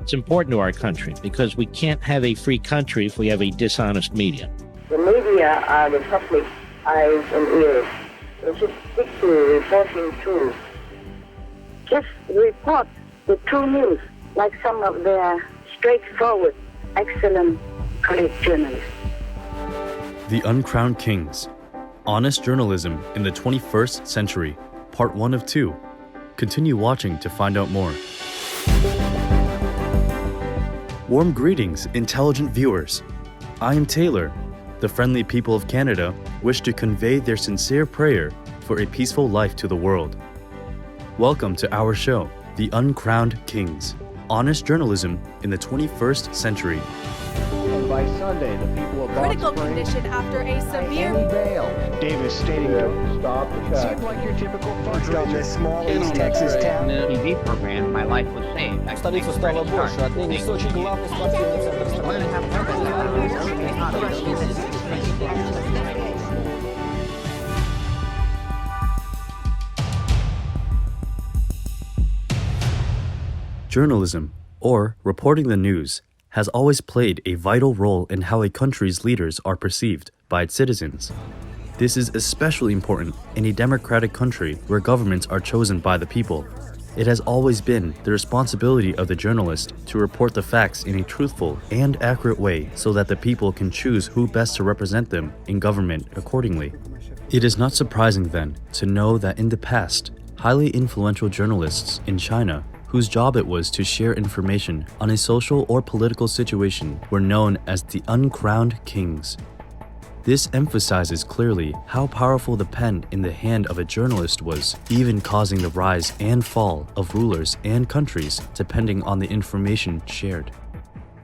It's important to our country because we can't have a free country if we have a dishonest media. The media are the public eyes and ears. They should stick to reporting truth. Just report the true news like some of their straightforward, excellent colleague journalists. The Uncrowned Kings. Honest Journalism in the 21st Century. Part 1 of 2. Continue watching to find out more. Warm greetings, intelligent viewers. I am Taylor. The friendly people of Canada wish to convey their sincere prayer for a peaceful life to the world. Welcome to our show, The Uncrowned Kings. Honest Journalism in the 21st Century. And by Sunday, the people of Critical condition after a severe bail. Davis stating stop the cut. Seems like your typical fundraiser. This small East Texas town. In a TV program, my life was saved. Столица стала больше. Отныне источник главный спортивный центр страны. Journalism, or reporting the news, has always played a vital role in how a country's leaders are perceived by its citizens. This is especially important in a democratic country where governments are chosen by the people. It has always been the responsibility of the journalist to report the facts in a truthful and accurate way so that the people can choose who best to represent them in government accordingly. It is not surprising then to know that in the past, highly influential journalists in China whose job it was to share information on a social or political situation were known as the Uncrowned Kings. This emphasizes clearly how powerful the pen in the hand of a journalist was, even causing the rise and fall of rulers and countries depending on the information shared.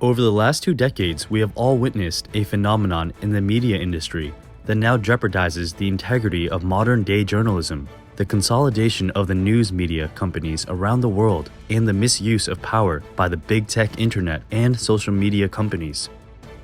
Over the last 2 decades, we have all witnessed a phenomenon in the media industry that now jeopardizes the integrity of modern-day journalism: the consolidation of the news media companies around the world and the misuse of power by the big tech internet and social media companies.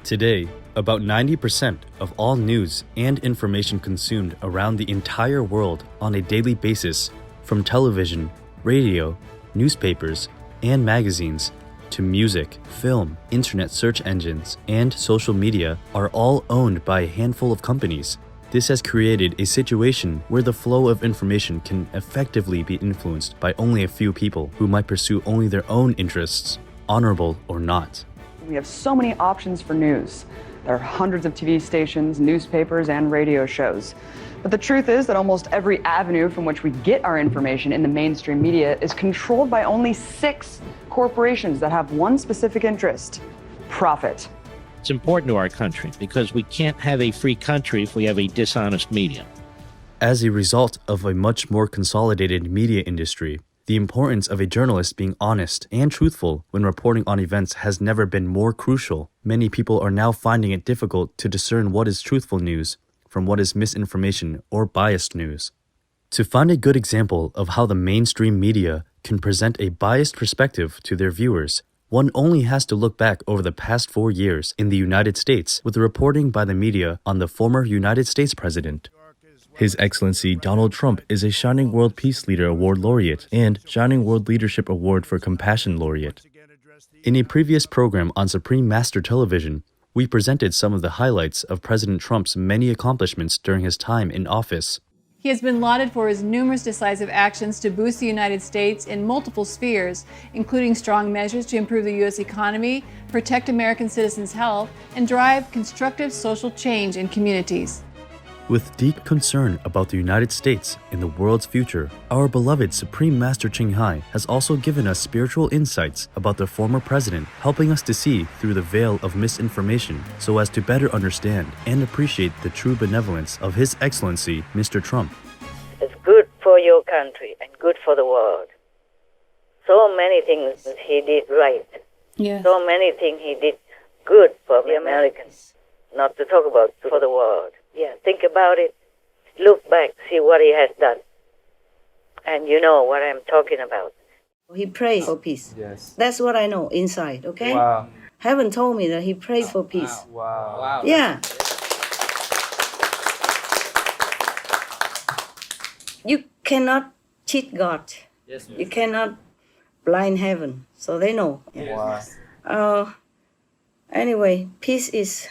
Today, about 90% of all news and information consumed around the entire world on a daily basis, from television, radio, newspapers, and magazines, to music, film, internet search engines, and social media, are all owned by a handful of companies. This has created a situation where the flow of information can effectively be influenced by only a few people who might pursue only their own interests, honorable or not. We have so many options for news. There are hundreds of TV stations, newspapers, and radio shows. But the truth is that almost every avenue from which we get our information in the mainstream media is controlled by only 6 corporations that have one specific interest: profit. It's important to our country because we can't have a free country if we have a dishonest media. As a result of a much more consolidated media industry, the importance of a journalist being honest and truthful when reporting on events has never been more crucial. Many people are now finding it difficult to discern what is truthful news from what is misinformation or biased news. To find a good example of how the mainstream media can present a biased perspective to their viewers, one only has to look back over the past 4 years in the United States with the reporting by the media on the former United States president. His Excellency Donald Trump is a Shining World Peace Leader Award laureate and Shining World Leadership Award for Compassion laureate. In a previous program on Supreme Master Television, we presented some of the highlights of President Trump's many accomplishments during his time in office. He has been lauded for his numerous decisive actions to boost the United States in multiple spheres, including strong measures to improve the U.S. economy, protect American citizens' health, and drive constructive social change in communities. With deep concern about the United States and the world's future, our beloved Supreme Master Ching has also given us spiritual insights about the former president, helping us to see through the veil of misinformation so as to better understand and appreciate the true benevolence of His Excellency Mr. Trump. It's good for your country and good for the world. So many things he did right. Yes. So many things he did good for the Americans. Not to talk about for the world. Yeah, think about it. Look back, see what he has done. And you know what I'm talking about. He prayed for peace. Yes. That's what I know inside, okay? Wow. Heaven told me that he prayed for peace. Wow. Yeah. You cannot cheat God. Yes. You cannot blind heaven, so they know. Wow. Anyway, peace is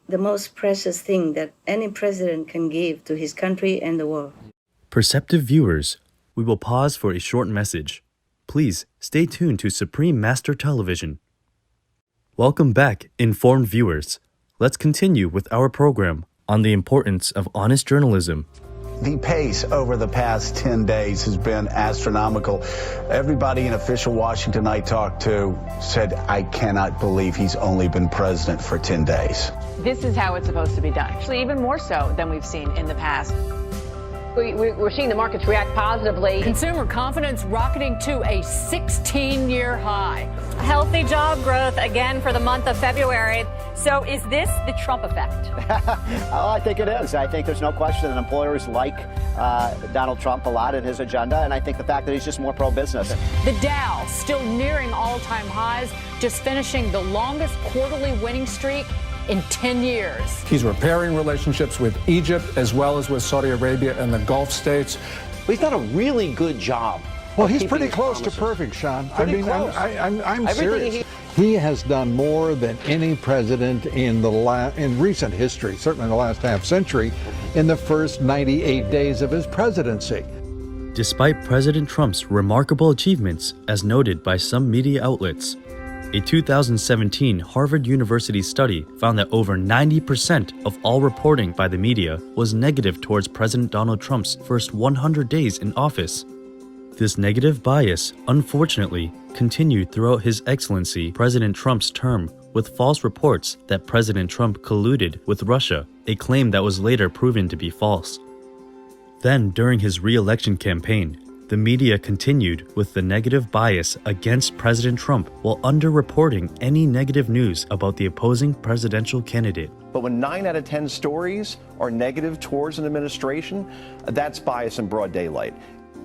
the most precious thing that any president can give to his country and the world. Perceptive viewers, we will pause for a short message. Please stay tuned to Supreme Master Television. Welcome back, informed viewers. Let's continue with our program on the importance of honest journalism. The pace over the past 10 days has been astronomical. Everybody in official Washington I talked to said, I cannot believe he's only been president for 10 days. This is how it's supposed to be done. Actually, even more so than we've seen in the past. We're seeing the markets react positively. Consumer confidence rocketing to a 16-year high. Healthy job growth again for the month of February. So is this the Trump effect? Oh, I think it is. I think there's no question that employers like Donald Trump a lot and his agenda, and I think the fact that he's just more pro-business. The Dow still nearing all-time highs, just finishing the longest quarterly winning streak in 10 years. He's repairing relationships with Egypt as well as with Saudi Arabia and the Gulf states. He's done a really good job. Well, he's pretty close to perfect, Sean. Pretty close. I'm serious. He has done more than any president in recent history, certainly in the last half century, in the first 98 days of his presidency. Despite President Trump's remarkable achievements, as noted by some media outlets, a 2017 Harvard University study found that over 90% of all reporting by the media was negative towards President Donald Trump's first 100 days in office. This negative bias, unfortunately, continued throughout His Excellency President Trump's term with false reports that President Trump colluded with Russia, a claim that was later proven to be false. Then, during his re-election campaign, the media continued with the negative bias against President Trump while underreporting any negative news about the opposing presidential candidate. But when 9 out of 10 stories are negative towards an administration, that's bias in broad daylight.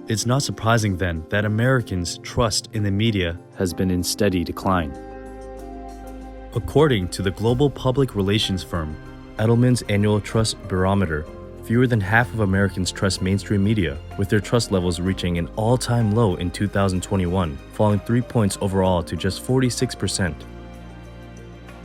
It's not surprising then that Americans' trust in the media has been in steady decline. According to the global public relations firm Edelman's Annual Trust Barometer, fewer than half of Americans trust mainstream media, with their trust levels reaching an all-time low in 2021, falling 3 points overall to just 46%.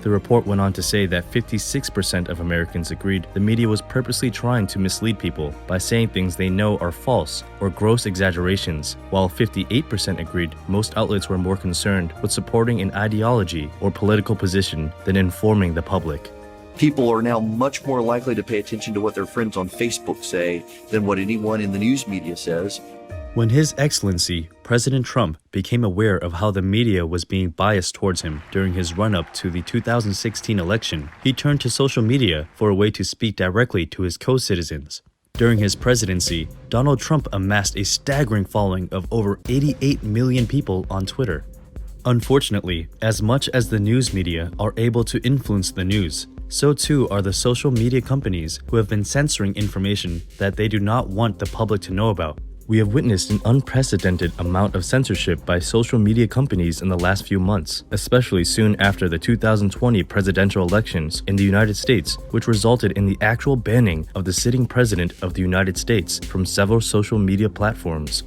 The report went on to say that 56% of Americans agreed the media was purposely trying to mislead people by saying things they know are false or gross exaggerations, while 58% agreed most outlets were more concerned with supporting an ideology or political position than informing the public. People are now much more likely to pay attention to what their friends on Facebook say than what anyone in the news media says. When His Excellency President Trump became aware of how the media was being biased towards him during his run-up to the 2016 election, he turned to social media for a way to speak directly to his co-citizens. During his presidency, Donald Trump amassed a staggering following of over 88 million people on Twitter. Unfortunately, as much as the news media are able to influence the news, so too are the social media companies who have been censoring information that they do not want the public to know about. We have witnessed an unprecedented amount of censorship by social media companies in the last few months, especially soon after the 2020 presidential elections in the United States, which resulted in the actual banning of the sitting president of the United States from several social media platforms.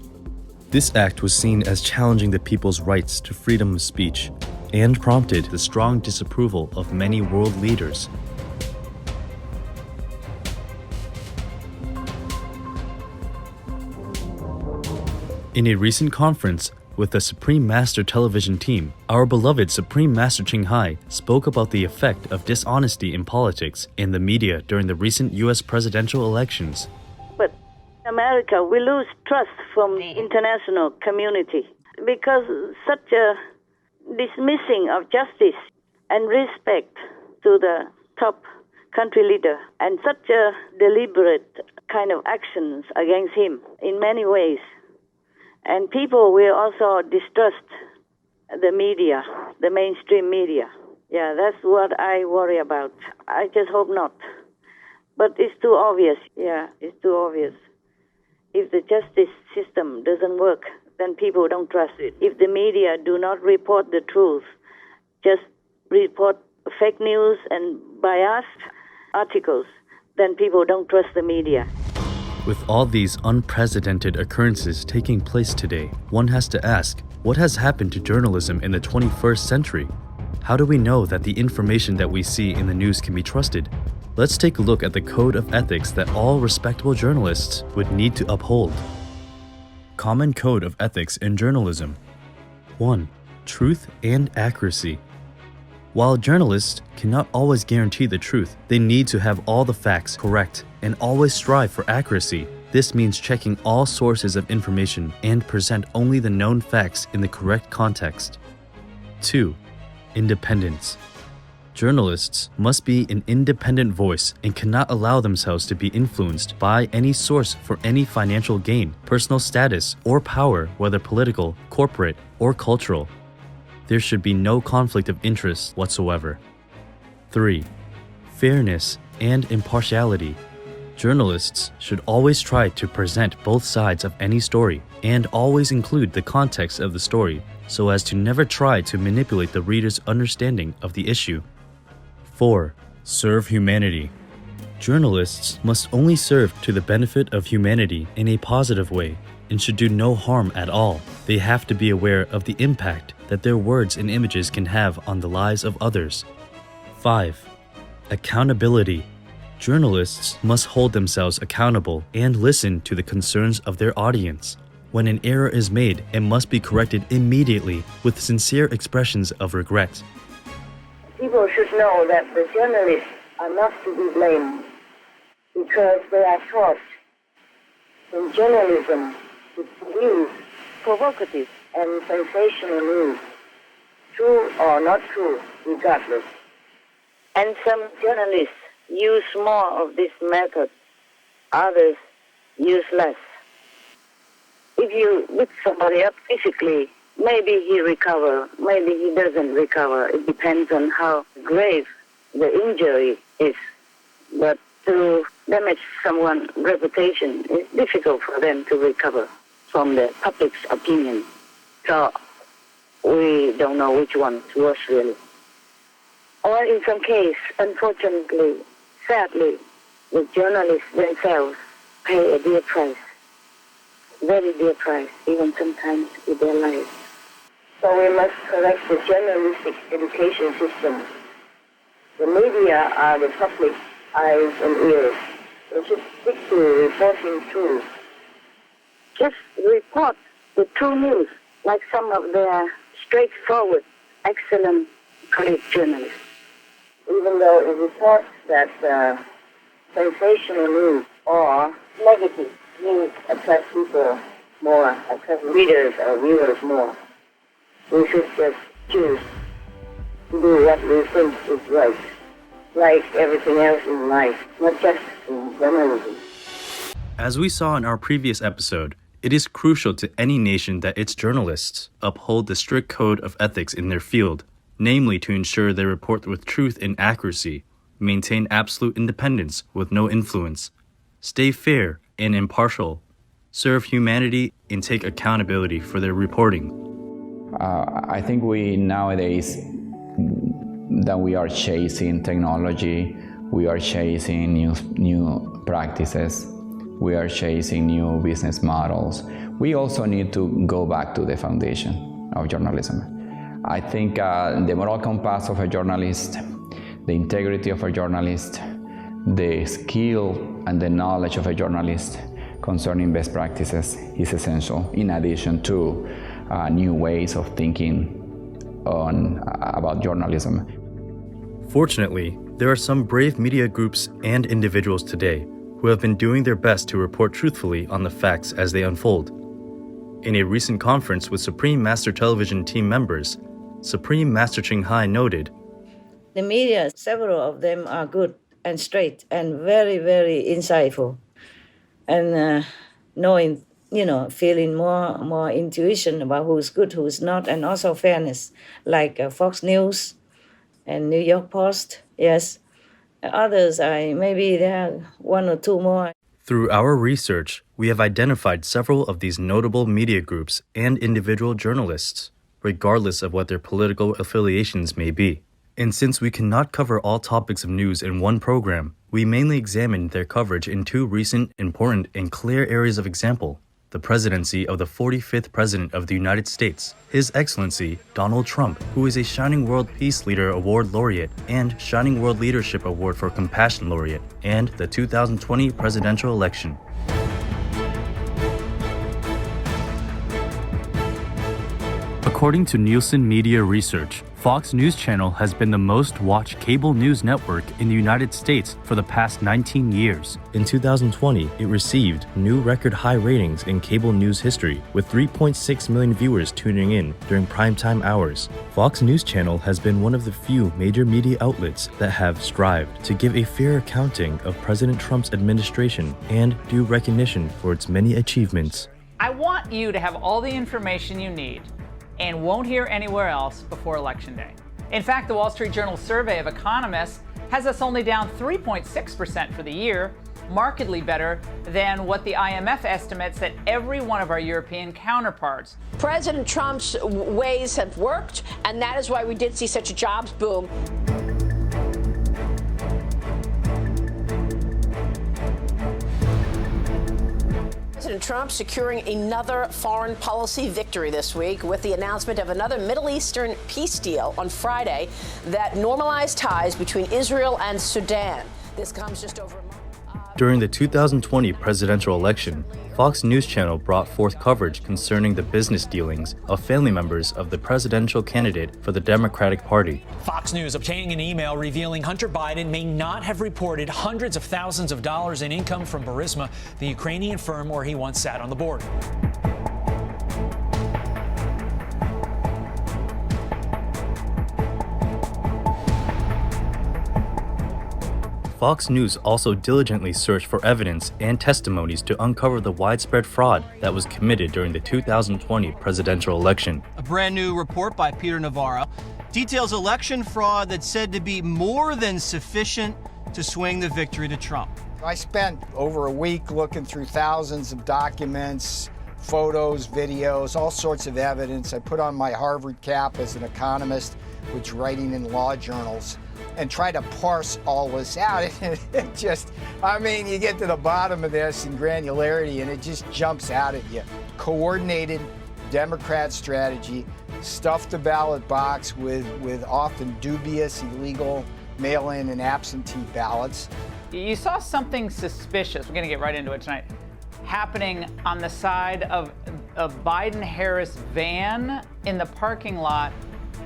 This act was seen as challenging the people's rights to freedom of speech and prompted the strong disapproval of many world leaders. In a recent conference with the Supreme Master television team, our beloved Supreme Master Ching spoke about the effect of dishonesty in politics and the media during the recent U.S. presidential elections. But in America, we lose trust from the international community because such a dismissing of justice and respect to the top country leader and such a deliberate kind of actions against him in many ways. And people will also distrust the media, the mainstream media. Yeah, that's what I worry about. I just hope not. But it's too obvious. Yeah, it's too obvious. If the justice system doesn't work, then people don't trust it. If the media do not report the truth, just report fake news and biased articles, then people don't trust the media. With all these unprecedented occurrences taking place today, one has to ask, what has happened to journalism in the 21st century? How do we know that the information that we see in the news can be trusted? Let's take a look at the code of ethics that all respectable journalists would need to uphold. Common Code of Ethics in Journalism. 1. Truth and accuracy. While journalists cannot always guarantee the truth, they need to have all the facts correct and always strive for accuracy. This means checking all sources of information and present only the known facts in the correct context. 2. Independence. Journalists must be an independent voice and cannot allow themselves to be influenced by any source for any financial gain, personal status, or power, whether political, corporate, or cultural. There should be no conflict of interest whatsoever. 3. Fairness and impartiality. Journalists should always try to present both sides of any story and always include the context of the story so as to never try to manipulate the reader's understanding of the issue. 4. Serve humanity. Journalists must only serve to the benefit of humanity in a positive way and should do no harm at all. They have to be aware of the impact that their words and images can have on the lives of others. 5. Accountability. Journalists must hold themselves accountable and listen to the concerns of their audience. When an error is made, it must be corrected immediately with sincere expressions of regret. People should know that the journalists are not to be blamed because they are taught in journalism to produce provocative and sensational news, true or not true, regardless. And some journalists use more of this method, others use less. If you beat somebody up physically, maybe he recovers, maybe he doesn't recover. It depends on how grave the injury is. But to damage someone's reputation, it's difficult for them to recover from the public's opinion. So we don't know which one is worse, really. Or in some cases, unfortunately, sadly, the journalists themselves pay a dear price, very dear price, even sometimes with their lives. So we must correct the journalistic education system. The media are the public eyes and ears. They should stick to reporting truth. Just report the true news, like some of their straightforward, excellent, great journalists. Even though it reports that sensational news or negative news attract people more, attract readers or viewers more, we should just choose to do what we think is right, like everything else in life, not just in journalism. As we saw in our previous episode, it is crucial to any nation that its journalists uphold the strict code of ethics in their field, namely to ensure they report with truth and accuracy, maintain absolute independence with no influence, stay fair and impartial, serve humanity, and take accountability for their reporting. I think we nowadays that we are chasing technology, we are chasing new practices, we are chasing new business models. We also need to go back to the foundation of journalism. I think the moral compass of a journalist, the integrity of a journalist, the skill and the knowledge of a journalist concerning best practices is essential, in addition to new ways of thinking about journalism. Fortunately, there are some brave media groups and individuals today who have been doing their best to report truthfully on the facts as they unfold. In a recent conference with Supreme Master Television team members, Supreme Master Ching noted, The media, several of them are good and straight and very, very insightful. And knowing, feeling more intuition about who's good, who's not, and also fairness, like Fox News and New York Post, yes. Others, maybe there are one or two more. Through our research, we have identified several of these notable media groups and individual journalists, regardless of what their political affiliations may be. And since we cannot cover all topics of news in one program, we mainly examined their coverage in two recent, important, and clear areas of example: the presidency of the 45th President of the United States, His Excellency Donald Trump, who is a Shining World Peace Leader Award laureate and Shining World Leadership Award for Compassion laureate, and the 2020 presidential election. According to Nielsen Media Research, Fox News Channel has been the most watched cable news network in the United States for the past 19 years. In 2020, it received new record high ratings in cable news history, with 3.6 million viewers tuning in during primetime hours. Fox News Channel has been one of the few major media outlets that have strived to give a fair accounting of President Trump's administration and due recognition for its many achievements. I want you to have all the information you need and won't hear anywhere else before Election Day. In fact, the Wall Street Journal survey of economists has us only down 3.6% for the year, markedly better than what the IMF estimates at every one of our European counterparts. President Trump's ways have worked, and that is why we did see such a jobs boom. President Trump securing another foreign policy victory this week with the announcement of another Middle Eastern peace deal on Friday that normalized ties between Israel and Sudan. This comes just over a month. During the 2020 presidential election, Fox News Channel brought forth coverage concerning the business dealings of family members of the presidential candidate for the Democratic Party. Fox News obtaining an email revealing Hunter Biden may not have reported hundreds of thousands of dollars in income from Burisma, the Ukrainian firm where he once sat on the board. Fox News also diligently searched for evidence and testimonies to uncover the widespread fraud that was committed during the 2020 presidential election. A brand new report by Peter Navarro details election fraud that's said to be more than sufficient to swing the victory to Trump. I spent over a week looking through thousands of documents, photos, videos, all sorts of evidence. I put on my Harvard cap as an economist, which writing in law journals, and try to parse all this out. It just, I mean, you get to the bottom of this in granularity and it just jumps out at you. Coordinated Democrat strategy, stuffed the ballot box with often dubious, illegal mail-in and absentee ballots. You saw something suspicious, we're going to get right into it tonight, happening on the side of a Biden-Harris van in the parking lot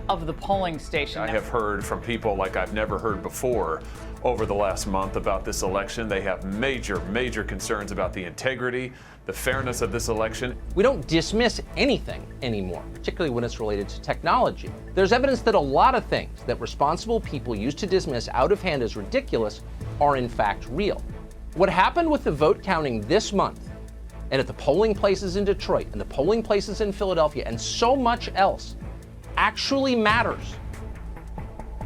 of the polling station. I have heard from people like I've never heard before over the last month about this election. They have major concerns about the integrity, the fairness of this election. We don't dismiss anything anymore, particularly when it's related to technology. There's evidence that a lot of things that responsible people used to dismiss out of hand as ridiculous are in fact real. What happened with the vote counting this month, and at the polling places in Detroit, and the polling places in Philadelphia, and so much else, actually matters.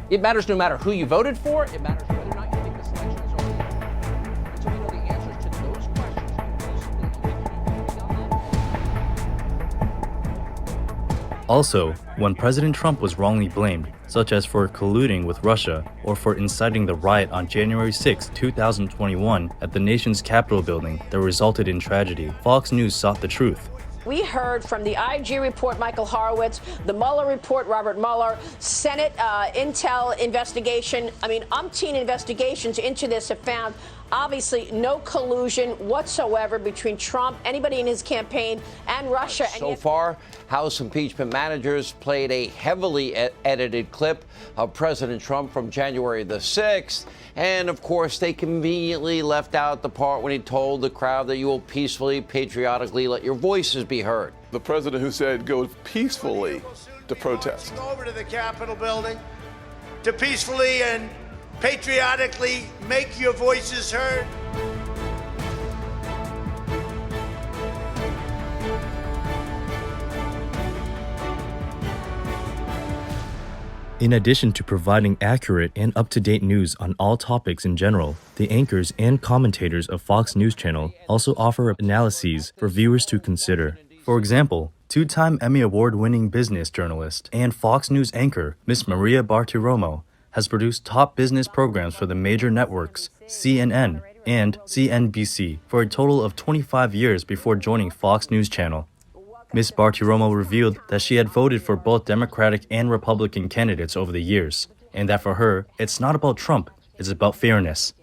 It matters no matter who you voted for. It matters whether or not you think this election is over. Until we know the answers to those questions. Also, when President Trump was wrongly blamed, such as for colluding with Russia or for inciting the riot on January 6, 2021 at the nation's Capitol building that resulted in tragedy, Fox News sought the truth. We heard from the IG report, Michael Horowitz, the Mueller report, Robert Mueller, Senate Intel investigation. I mean, umpteen investigations into this have found obviously no collusion whatsoever between Trump, anybody in his campaign, and Russia. So far, House impeachment managers played a heavily edited clip of President Trump from January the 6th. And of course, they conveniently left out the part when he told the crowd that you will peacefully, patriotically let your voices be heard. The president who said go peacefully to protest. Over to the Capitol building to peacefully and patriotically make your voices heard. In addition to providing accurate and up-to-date news on all topics in general, the anchors and commentators of Fox News Channel also offer analyses for viewers to consider. For example, two-time Emmy Award-winning business journalist and Fox News anchor Miss Maria Bartiromo has produced top business programs for the major networks, CNN and CNBC, for a total of 25 years before joining Fox News Channel. Ms. Bartiromo revealed that she had voted for both Democratic and Republican candidates over the years, and that for her, it's not about Trump, it's about fairness.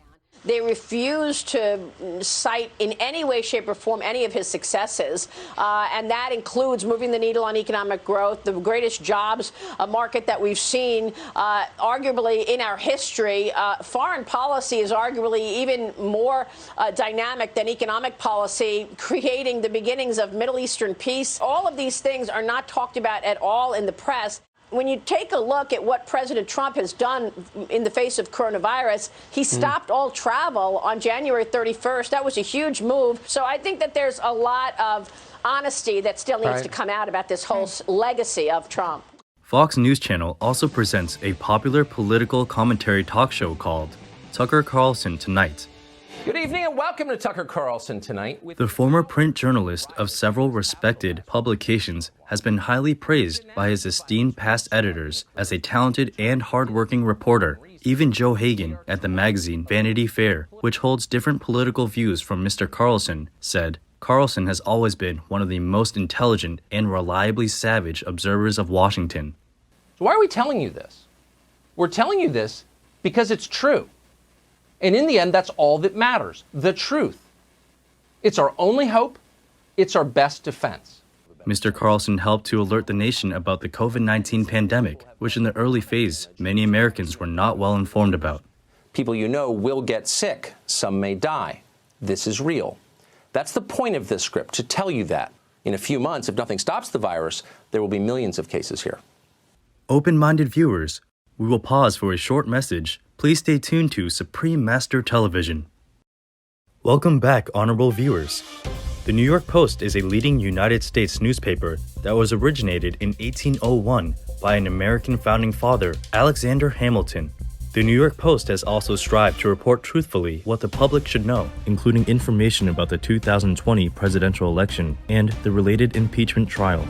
They refuse to cite in any way, shape, or form any of his successes, and that includes moving the needle on economic growth, the greatest jobs market that we've seen, arguably in our history. Foreign policy is arguably even more dynamic than economic policy, creating the beginnings of Middle Eastern peace. All of these things are not talked about at all in the press. When you take a look at what President Trump has done in the face of coronavirus, he stopped all travel on January 31st. That was a huge move. So I think that there's a lot of honesty that still needs to come out about this whole legacy of Trump. Fox News Channel also presents a popular political commentary talk show called Tucker Carlson Tonight. Good evening and welcome to Tucker Carlson Tonight. The former print journalist of several respected publications has been highly praised by his esteemed past editors as a talented and hardworking reporter. Even Joe Hagan at the magazine Vanity Fair, which holds different political views from Mr. Carlson, said, "Carlson has always been one of the most intelligent and reliably savage observers of Washington." So why are we telling you this? We're telling you this because it's true. And in the end, that's all that matters, the truth. It's our only hope. It's our best defense. Mr. Carlson helped to alert the nation about the COVID-19 pandemic, which in the early phase, many Americans were not well informed about. People you know will get sick. Some may die. This is real. That's the point of this script, to tell you that. In a few months, if nothing stops the virus, there will be millions of cases here. Open-minded viewers, we will pause for a short message. Please stay tuned to Supreme Master Television. Welcome back, honorable viewers. The New York Post is a leading United States newspaper that was originated in 1801 by an American founding father, Alexander Hamilton. The New York Post has also strived to report truthfully what the public should know, including information about the 2020 presidential election and the related impeachment trial.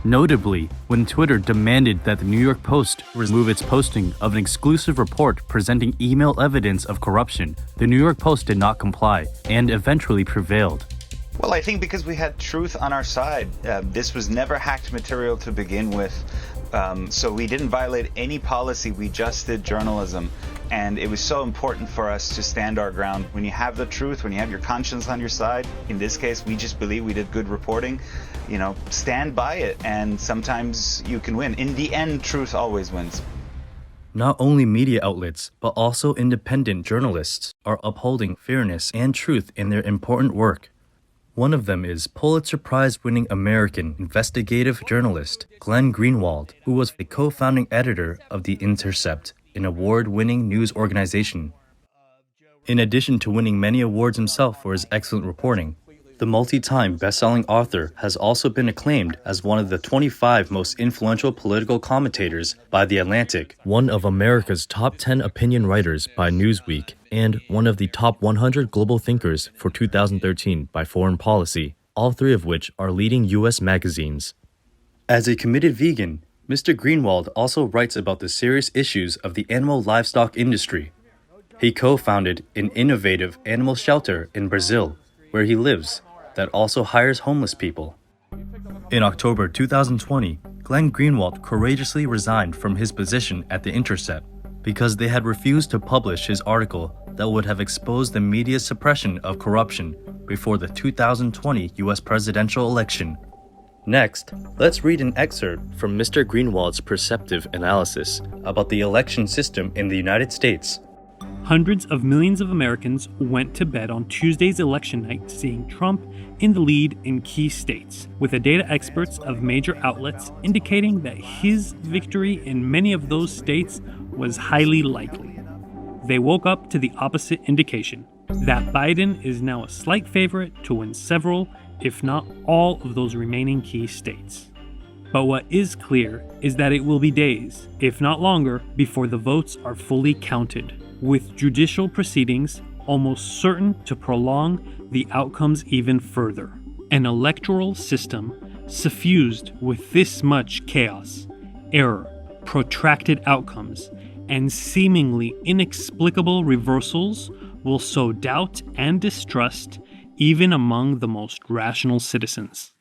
Notably, when Twitter demanded that the New York Post remove its posting of an exclusive report presenting email evidence of corruption, the New York Post did not comply and eventually prevailed. Well, I think because we had truth on our side. This was never hacked material to begin with, so we didn't violate any policy. We just did journalism, and it was so important for us to stand our ground. When you have the truth, when you have your conscience on your side, in this case, we just believe we did good reporting. You know, stand by it, and sometimes you can win. In the end, truth always wins. Not only media outlets, but also independent journalists are upholding fairness and truth in their important work. One of them is Pulitzer Prize-winning American investigative journalist Glenn Greenwald, who was a co-founding editor of The Intercept, an award-winning news organization. In addition to winning many awards himself for his excellent reporting, the multi-time best-selling author has also been acclaimed as one of the 25 most influential political commentators by The Atlantic, one of America's top 10 opinion writers by Newsweek, and one of the top 100 global thinkers for 2013 by Foreign Policy, all three of which are leading U.S. magazines. As a committed vegan, Mr. Greenwald also writes about the serious issues of the animal livestock industry. He co-founded an innovative animal shelter in Brazil, where he lives, that also hires homeless people. In October 2020, Glenn Greenwald courageously resigned from his position at The Intercept because they had refused to publish his article that would have exposed the media's suppression of corruption before the 2020 US presidential election. Next, let's read an excerpt from Mr. Greenwald's perceptive analysis about the election system in the United States. Hundreds of millions of Americans went to bed on Tuesday's election night seeing Trump in the lead in key states, with the data experts of major outlets indicating that his victory in many of those states was highly likely. They woke up to the opposite indication, that Biden is now a slight favorite to win several, if not all, of those remaining key states. But what is clear is that it will be days, if not longer, before the votes are fully counted, with judicial proceedings almost certain to prolong the outcomes even further. An electoral system Suffused with this much chaos, error, protracted outcomes, and seemingly inexplicable reversals will sow doubt and distrust even among the most rational citizens.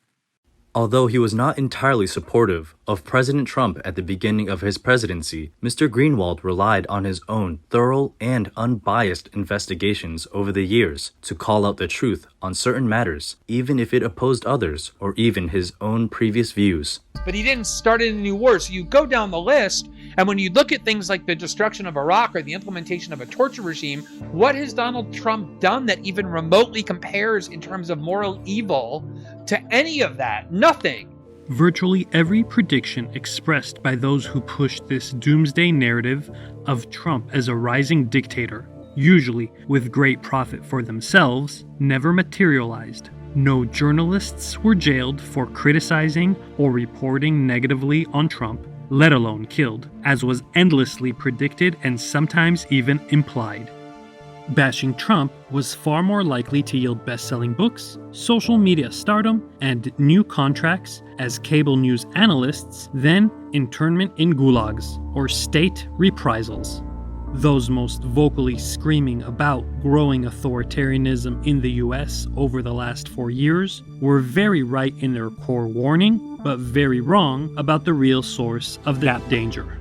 Although he was not entirely supportive of President Trump at the beginning of his presidency, Mr. Greenwald relied on his own thorough and unbiased investigations over the years to call out the truth on certain matters, even if it opposed others or even his own previous views. But he didn't start any new wars. So you go down the list, and when you look at things like the destruction of Iraq or the implementation of a torture regime, what has Donald Trump done that even remotely compares in terms of moral evil to any of that? Nothing. Virtually every prediction expressed by those who pushed this doomsday narrative of Trump as a rising dictator, usually with great profit for themselves, never materialized. No journalists were jailed for criticizing or reporting negatively on Trump, let alone killed, as was endlessly predicted and sometimes even implied. Bashing Trump was far more likely to yield best-selling books, social media stardom, and new contracts as cable news analysts than internment in gulags or state reprisals. Those most vocally screaming about growing authoritarianism in the US over the last 4 years were very right in their core warning, but very wrong about the real source of that danger.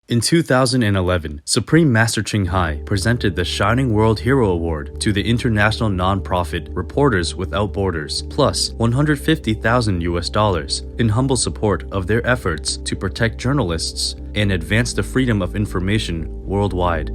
In 2011, Supreme Master Ching presented the Shining World Hero Award to the international nonprofit Reporters Without Borders, plus $150,000 in humble support of their efforts to protect journalists and advance the freedom of information worldwide.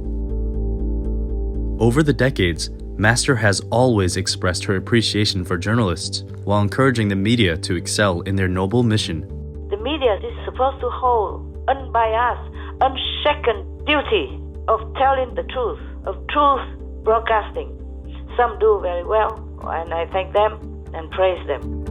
Over the decades, Master has always expressed her appreciation for journalists while encouraging the media to excel in their noble mission. The media is supposed to hold unbiased, unshaken duty of telling the truth, of truth broadcasting. Some do very well, and I thank them and praise them.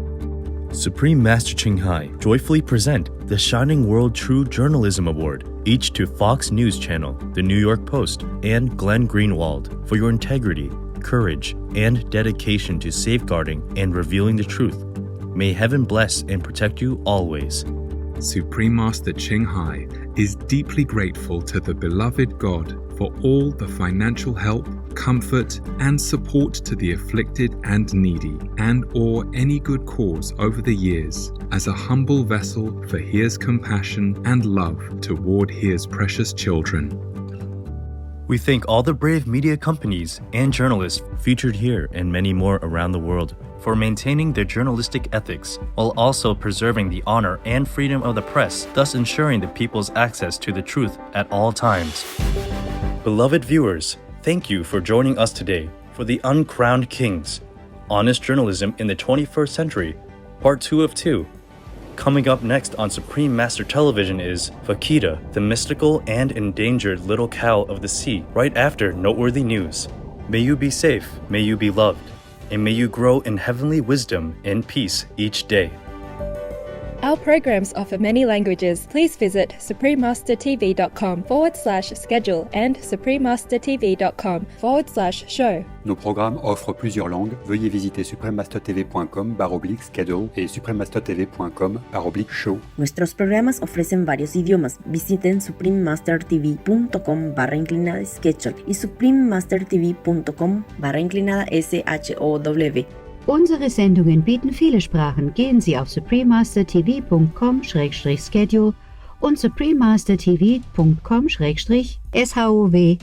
Supreme Master Ching joyfully present the Shining World True Journalism Award, each to Fox News Channel, The New York Post, and Glenn Greenwald for your integrity, courage, and dedication to safeguarding and revealing the truth. May heaven bless and protect you always. Supreme Master Ching is deeply grateful to the beloved God for all the financial help, comfort, and support to the afflicted and needy, and or any good cause over the years, as a humble vessel for His compassion and love toward His precious children. We thank all the brave media companies and journalists featured here and many more around the world for maintaining their journalistic ethics while also preserving the honor and freedom of the press, thus ensuring the people's access to the truth at all times. Beloved viewers, thank you for joining us today for the Uncrowned Kings, Honest Journalism in the 21st Century, Part 2 of 2. Coming up next on Supreme Master Television is Fakita, the mystical and endangered little cow of the sea, right after noteworthy news. May you be safe, may you be loved, and may you grow in heavenly wisdom and peace each day. Our programs offer many languages. Please visit suprememastertv.com/schedule and suprememastertv.com/show. Nos programmes offrent plusieurs langues. Veuillez visiter suprememastertv.com/schedule et suprememastertv.com/show. Nuestros programas ofrecen varios idiomas. Visiten suprememastertv.com/schedule y suprememastertv.com/show. Unsere Sendungen bieten viele Sprachen. Gehen Sie auf suprememastertv.com/schedule und suprememastertv.com/shov